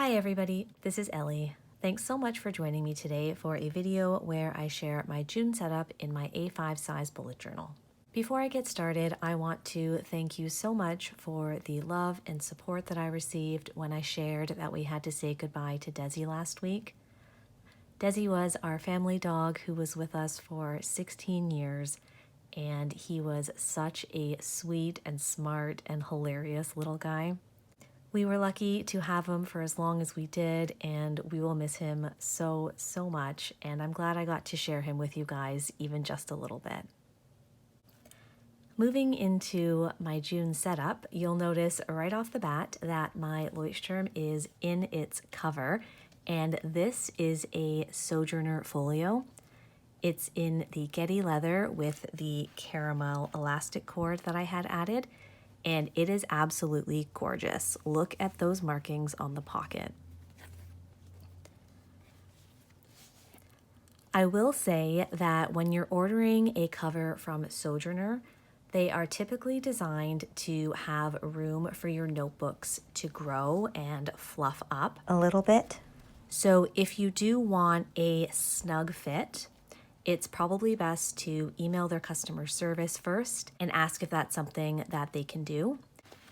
Hi everybody, this is Ellie. Thanks so much for joining me today for a video where I share my June setup in my A5 size bullet journal. Before I get started, I want to thank you so much for the love and support that I received when I shared that we had to say goodbye to Desi last week. Desi was our family dog who was with us for 16 years, and he was such a sweet and smart and hilarious little guy. We were lucky to have him for as long as we did, and we will miss him so much, and I'm glad I got to share him with you guys even just a little bit. Moving into my June setup, you'll notice right off the bat that my Leuchtturm is in its cover, and this is a Sojourner Folio. It's in the Gedi leather with the caramel elastic cord that I had added, and it is absolutely gorgeous. Look at those markings on the pocket. I will say that when you're ordering a cover from Sojourner, they are typically designed to have room for your notebooks to grow and fluff up a little bit. So if you do want a snug fit, it's probably best to email their customer service first and ask if that's something that they can do.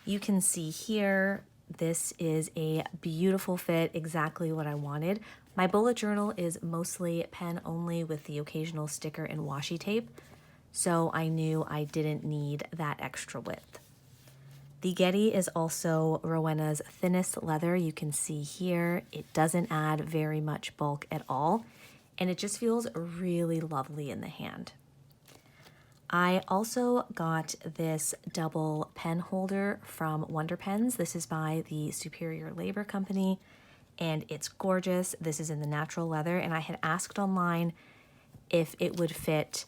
You can see here, this is a beautiful fit, exactly what I wanted. My bullet journal is mostly pen only with the occasional sticker and washi tape, so I knew I didn't need that extra width. The Gedi is also Rowena's thinnest leather. You can see here, it doesn't add very much bulk at all, and it just feels really lovely in the hand. I also got this double pen holder from Wonder Pens. This is by the Superior Labor Company, and it's gorgeous. This is in the natural leather, and I had asked online if it would fit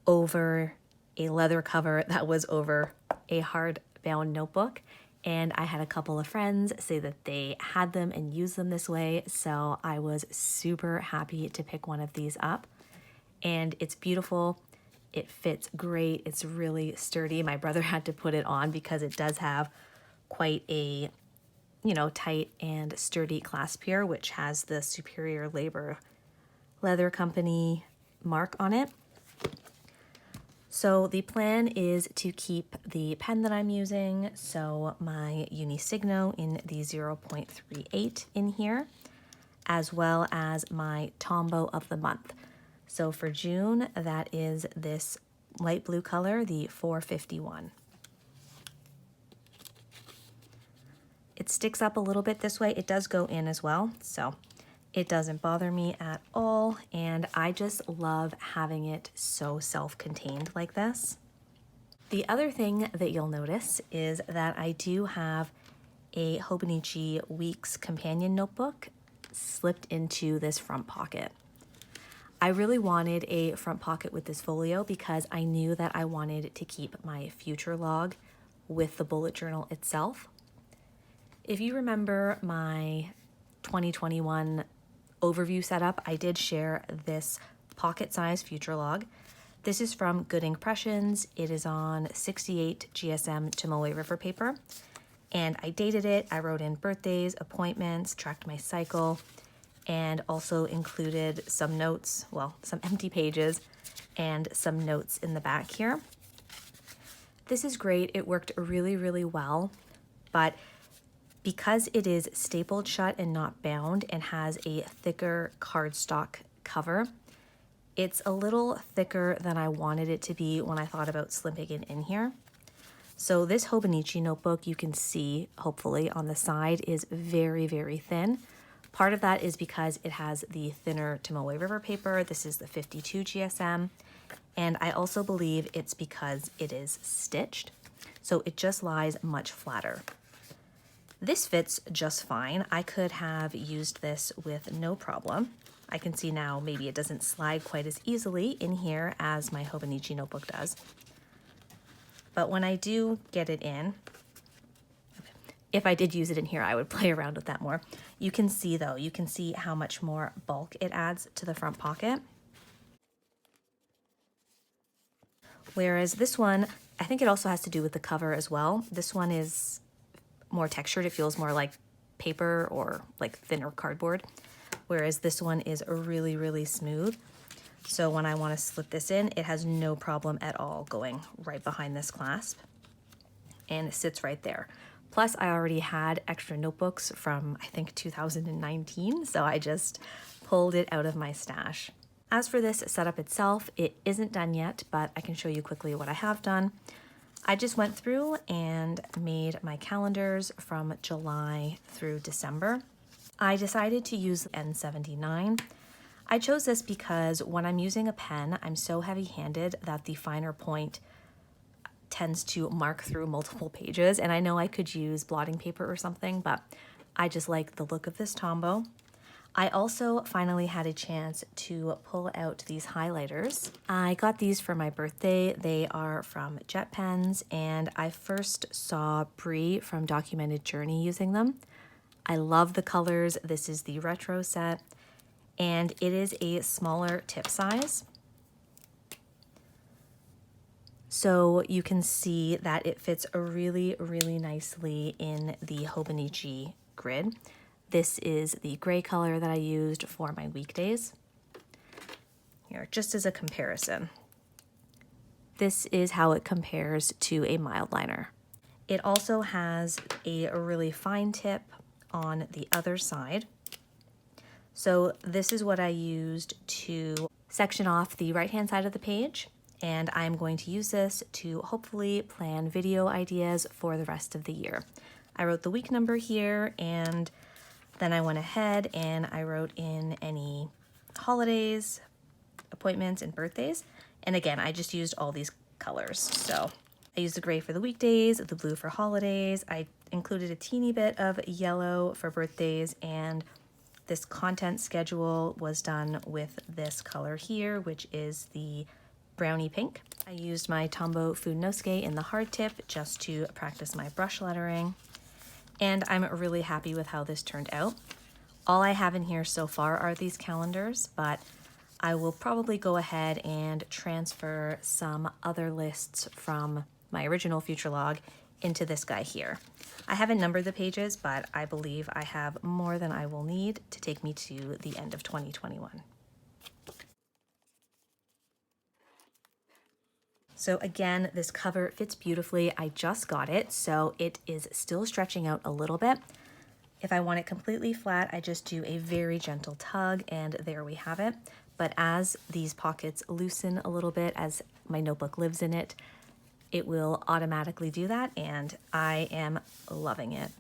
over a leather cover that was over a hardbound notebook. And I had a couple of friends say that they had them and used them this way, so I was super happy to pick one of these up. And it's beautiful. It fits great. It's really sturdy. My brother had to put it on because it does have quite a, tight and sturdy clasp here, which has the Superior Labor Leather Company mark on it. So the plan is to keep the pen that I'm using, so my Uni Signo in the 0.38 in here, as well as my Tombow of the month. So for June, that is this light blue color, the 451. It sticks up a little bit this way. It does go in as well, so it doesn't bother me at all, and I just love having it so self-contained like this. The other thing that you'll notice is that I do have a Hobonichi Weeks companion notebook slipped into this front pocket. I really wanted a front pocket with this folio because I knew that I wanted to keep my future log with the bullet journal itself. If you remember my 2021 overview setup, I did share this pocket-sized future log. This is from GoodINKPressions. It is on 68 GSM Tombow River paper, and I dated it. I wrote in birthdays, appointments, tracked my cycle, and also included some notes, well, some empty pages, and some notes in the back here. This is great. It worked really well, but because it is stapled shut and not bound and has a thicker cardstock cover, it's a little thicker than I wanted it to be when I thought about slipping it in here. So this Hobonichi notebook, you can see, hopefully, on the side is very thin. Part of that is because it has the thinner Tombow River paper. This is the 52 GSM. And I also believe it's because it is stitched, so it just lies much flatter. This fits just fine. I could have used this with no problem. I can see now maybe it doesn't slide quite as easily in here as my Hobonichi notebook does. But when I do get it in, if I did use it in here, I would play around with that more. You can see though, you can see how much more bulk it adds to the front pocket. Whereas this one, I think it also has to do with the cover as well. This one is more textured. It feels more like paper or like thinner cardboard, whereas this one is really, really smooth. So when I want to slip this in, it has no problem at all going right behind this clasp, and it sits right there. Plus, I already had extra notebooks from, I think, 2019, so I just pulled it out of my stash. As for this setup itself, it isn't done yet, but I can show you quickly what I have done. I just went through and made my calendars from July through December. I decided to use N79. I chose this because when I'm using a pen, I'm so heavy-handed that the finer point tends to mark through multiple pages, and I know I could use blotting paper or something, but I just like the look of this Tombow. I also finally had a chance to pull out these highlighters. I got these for my birthday. They are from Jet Pens, and I first saw Brie from Documented Journey using them. I love the colors. This is the retro set, and it is a smaller tip size. So you can see that it fits really, really nicely in the Hobonichi grid. This is the gray color that I used for my weekdays. Here, just as a comparison. This is how it compares to a mild liner. It also has a really fine tip on the other side. So this is what I used to section off the right-hand side of the page, and I'm going to use this to hopefully plan video ideas for the rest of the year. I wrote the week number here, and then I went ahead and I wrote in any holidays, appointments, and birthdays. And again, I just used all these colors. So I used the gray for the weekdays, the blue for holidays. I included a teeny bit of yellow for birthdays, and this content schedule was done with this color here, which is the brownie pink. I used my Tombow Fudenosuke in the hard tip just to practice my brush lettering. And I'm really happy with how this turned out. All I have in here so far are these calendars, but I will probably go ahead and transfer some other lists from my original future log into this guy here. I haven't numbered the pages, but I believe I have more than I will need to take me to the end of 2021. So again, this cover fits beautifully. I just got it, so it is still stretching out a little bit. If I want it completely flat, I just do a very gentle tug, and there we have it. But as these pockets loosen a little bit, as my notebook lives in it, it will automatically do that, and I am loving it.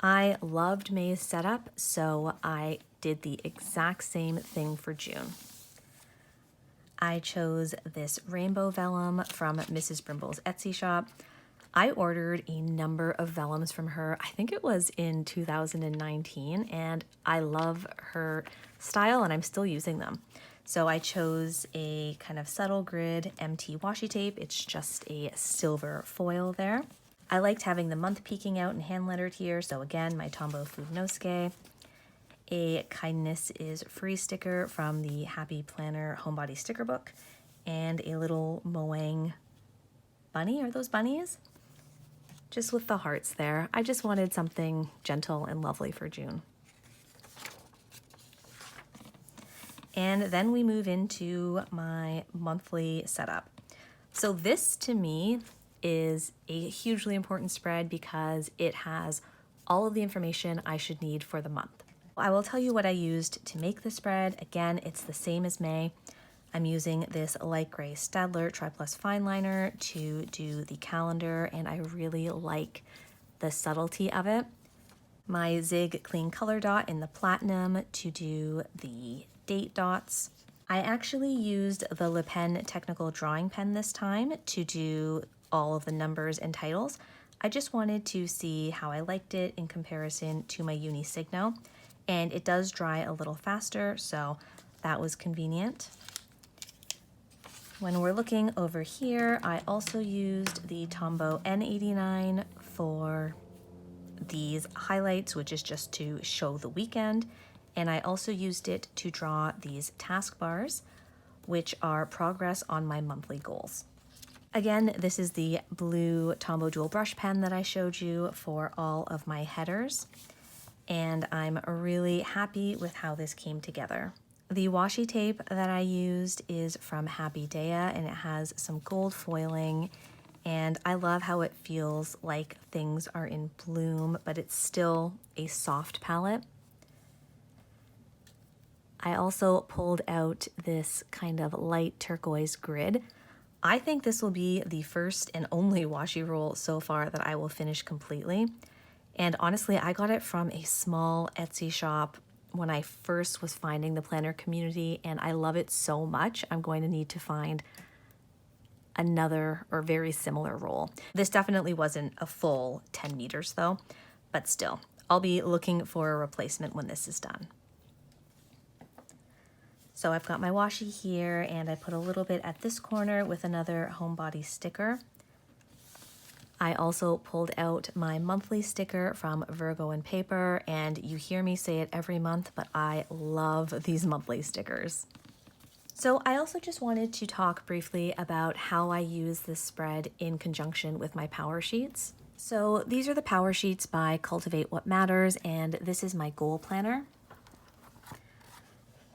I loved May's setup, so I did the exact same thing for June. I chose this rainbow vellum from Mrs. Brimble's Etsy shop. I ordered a number of vellums from her. I think it was in 2019, and I love her style, and I'm still using them. So I chose a kind of subtle grid MT washi tape. It's just a silver foil there. I liked having the month peeking out and hand lettered here. So again, my Tombow Fudenosuke. A Kindness is Free sticker from the Happy Planner Homebody sticker book, and a little Moang bunny. Are those bunnies? Just with the hearts there. I just wanted something gentle and lovely for June. And then we move into my monthly setup. So this to me is a hugely important spread because it has all of the information I should need for the month. I will tell you what I used to make the spread. Again, it's the same as May. I'm using this light gray Staedtler Triplus Fineliner to do the calendar, and I really like the subtlety of it. My Zig Clean Color Dot in the platinum to do the date dots. I actually used the Le Pen Technical Drawing Pen this time to do all of the numbers and titles. I just wanted to see how I liked it in comparison to my Uni Signo. And it does dry a little faster, so that was convenient. When we're looking over here, I also used the Tombow N89 for these highlights, which is just to show the weekend. And I also used it to draw these task bars, which are progress on my monthly goals. Again, this is the blue Tombow dual brush pen that I showed you for all of my headers. and I'm really happy with how this came together. The washi tape that I used is from Happy Dea, and it has some gold foiling, and I love how it feels like things are in bloom, but it's still a soft palette. I also pulled out this kind of light turquoise grid. I think this will be the first and only washi roll so far that I will finish completely. And honestly, I got it from a small Etsy shop when I first was finding the planner community, and I love it so much. I'm going to need to find another or very similar roll. This definitely wasn't a full 10 meters though, but still, I'll be looking for a replacement when this is done. So I've got my washi here, and I put a little bit at this corner with another homebody sticker. I also pulled out my monthly sticker from Virgo and Paper, and you hear me say it every month, but I love these monthly stickers. So I also just wanted to talk briefly about how I use this spread in conjunction with my PowerSheets. So these are the PowerSheets by Cultivate What Matters, and this is my goal planner.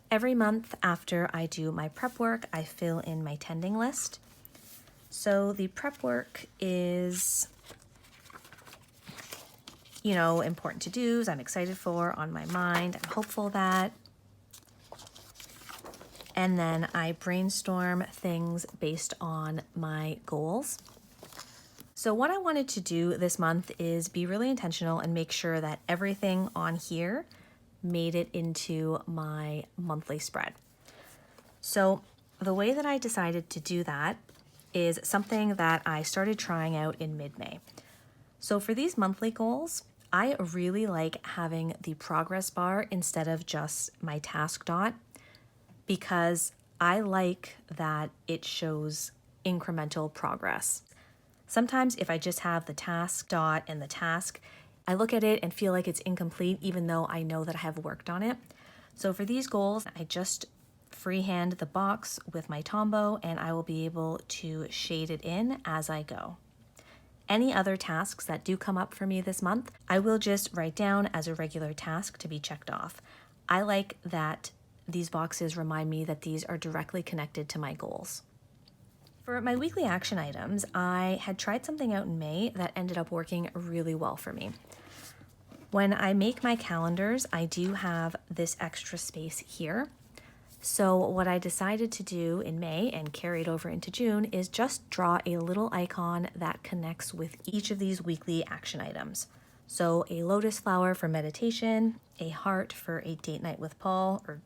Every month after I do my prep work, I fill in my tending list. So the prep work is, important to-dos I'm excited for, on my mind, I'm hopeful that. And then I brainstorm things based on my goals. So what I wanted to do this month is be really intentional and make sure that everything on here made it into my monthly spread. So the way that I decided to do that is something that I started trying out in mid-May. So for these monthly goals, I really like having the progress bar instead of just my task dot, because I like that it shows incremental progress. Sometimes if I just have the task dot and the task, I look at it and feel like it's incomplete even though I know that I have worked on it. So for these goals, I just freehand the box with my Tombow, and I will be able to shade it in as I go. Any other tasks that do come up for me this month, I will just write down as a regular task to be checked off. I like that these boxes remind me that these are directly connected to my goals. For my weekly action items, I had tried something out in May that ended up working really well for me. When I make my calendars, I do have this extra space here. So what I decided to do in May and carried over into June is just draw a little icon that connects with each of these weekly action items. So a lotus flower for meditation, a heart for a date night with Paul, or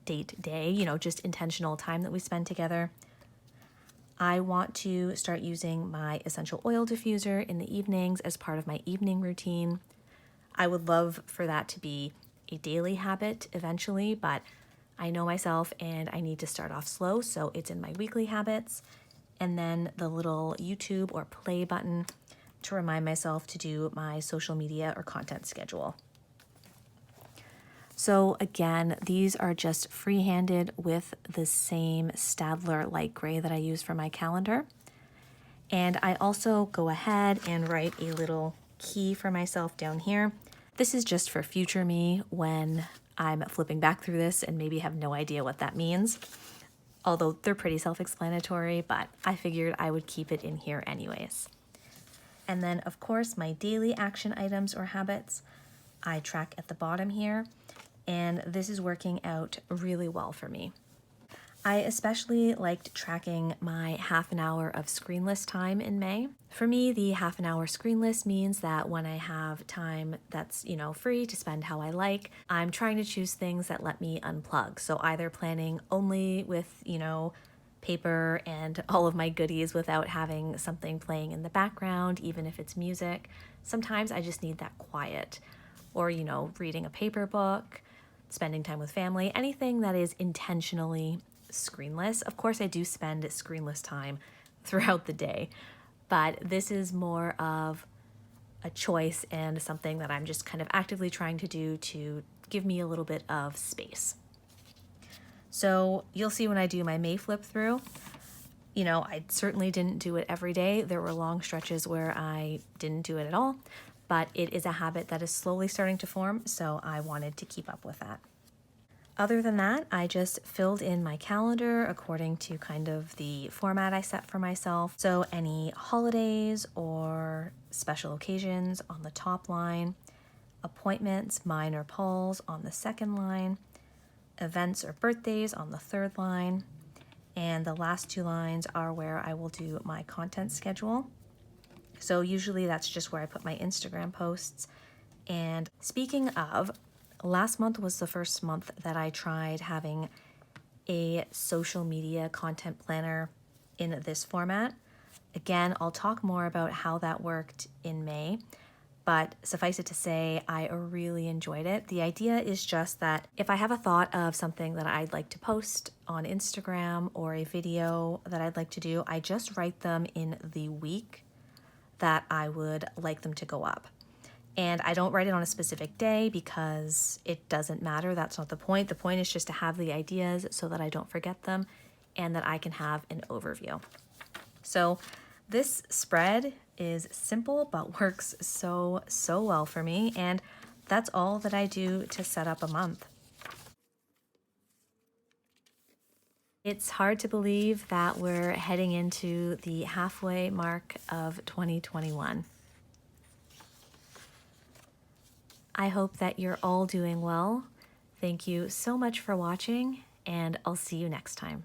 date day, just intentional time that we spend together. I want to start using my essential oil diffuser in the evenings as part of my evening routine. I would love for that to be a daily habit eventually, but I know myself and I need to start off slow, so it's in my weekly habits. And then the little YouTube or play button to remind myself to do my social media or content schedule. So again, these are just free-handed with the same Staedtler light gray that I use for my calendar. And I also go ahead and write a little key for myself down here. This is just for future me when I'm flipping back through this and maybe have no idea what that means. Although they're pretty self-explanatory, but I figured I would keep it in here anyways. And then of course my daily action items or habits, I track at the bottom here. And this is working out really well for me. I especially liked tracking my half an hour of screenless time in May. For me, the half an hour screenless means that when I have time that's, free to spend how I like, I'm trying to choose things that let me unplug. So either planning only with, paper and all of my goodies without having something playing in the background, even if it's music. Sometimes I just need that quiet, or, reading a paper book, spending time with family, anything that is intentionally screenless. Of course, I do spend screenless time throughout the day, but this is more of a choice and something that I'm just kind of actively trying to do to give me a little bit of space. So you'll see when I do my May flip through, I certainly didn't do it every day. There were long stretches where I didn't do it at all, but it is a habit that is slowly starting to form, so I wanted to keep up with that. Other than that, I just filled in my calendar according to kind of the format I set for myself. So any holidays or special occasions on the top line, appointments, mine or Paul's on the second line, events or birthdays on the third line, and the last two lines are where I will do my content schedule. So usually that's just where I put my Instagram posts. And speaking of, last month was the first month that I tried having a social media content planner in this format. Again, I'll talk more about how that worked in May, but suffice it to say, I really enjoyed it. The idea is just that if I have a thought of something that I'd like to post on Instagram or a video that I'd like to do, I just write them in the week that I would like them to go up. And I don't write it on a specific day because it doesn't matter. That's not the point. The point is just to have the ideas so that I don't forget them and that I can have an overview. So this spread is simple but works so well for me. And that's all that I do to set up a month. It's hard to believe that we're heading into the halfway mark of 2021. I hope that you're all doing well. Thank you so much for watching, and I'll see you next time.